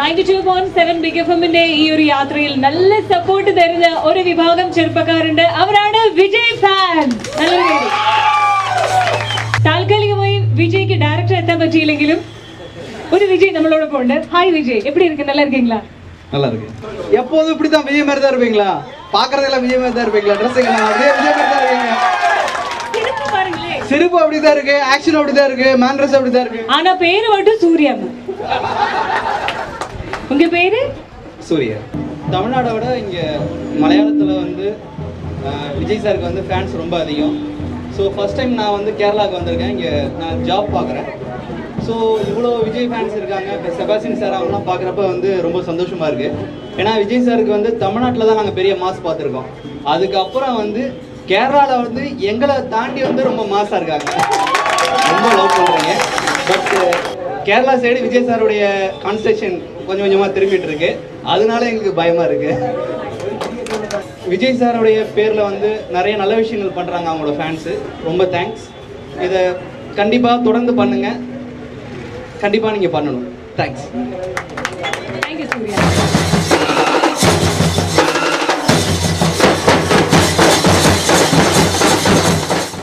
92.7 big എഫ്എമ്മിന്റെ ഈ ഒരു യാത്രയിൽ നല്ല സപ്പോർട്ട് തരുന്ന ഒരു വിഭാഗം ചെറുപ്പക്കാരുണ്ട്. അവരാണ് വിജയ് ഫാൻസ്. താൽക്കാലികമായി വിജയ്ക്ക് ഡയറക്ടർ എത്താൻ പറ്റിയില്ലെങ്കിലും ஒரு விஜய் நம்மளோடப்ப உண்டு. ஹாய் விஜய், எப்படி இருக்கு? நல்லா இருக்கீங்களா? நல்லா இருக்கு. எப்போதும் இப்படி தான் விஜய் மாதிரி தான் இருப்பீங்களா? பாக்குறதெல்லாம் விஜய் மாதிரி தான் இருப்பீங்களா? ட்ரெஸ்ஸிங் எல்லாம் அப்படியே விஜய் மாதிரி தான் இருக்கீங்க. சிரிப்பு பாருங்களே. சிரிப்பு அப்படி தான் இருக்கு, ஆக்ஷன் அப்படி தான் இருக்கு, மேனர்ஸ் அப்படி தான் இருக்கு. ஆனா பேரு மட்டும் சூர்யா. உங்க பேரு? சூர்யா. தமிழ்நாடை விட இங்க மலையாளத்துல வந்து விஜய் சாருக்கு வந்து ஃபேன்ஸ் ரொம்ப அதிகம். ஸோ ஃபர்ஸ்ட் டைம் நான் வந்து கேரளாவுக்கு வந்திருக்கேன். இங்கே நான் ஜாப் பார்க்குறேன். ஸோ இவ்வளோ விஜய் ஃபேன்ஸ் இருக்காங்க. இப்போ செபாஸ்டியன் சார் அவங்களாம் பார்க்குறப்ப வந்து ரொம்ப சந்தோஷமாக இருக்குது. ஏன்னா விஜய் சாருக்கு வந்து தமிழ்நாட்டில் தான் நாங்கள் பெரிய மாஸ் பார்த்துருக்கோம். அதுக்கப்புறம் வந்து கேரளாவில் வந்து எங்களை தாண்டி வந்து ரொம்ப மாஸாக இருக்காங்க. ரொம்ப லவ் பண்ணுறீங்க. பட் கேரளா சைடு விஜய் சாருடைய கான்சன்ட்ரேஷன் கொஞ்சம் கொஞ்சமாக திரும்பிட்டு இருக்கு. அதனால எங்களுக்கு பயமாக இருக்குது. விஜய் சாருடைய பேரில் வந்து நிறைய நல்ல விஷயங்கள் பண்ணுறாங்க அவங்களோட ஃபேன்ஸு. ரொம்ப தேங்க்ஸ். இதை கண்டிப்பாக தொடர்ந்து பண்ணுங்கள். கண்டிப்பாக நீங்கள் பண்ணணும். தேங்க்ஸ்.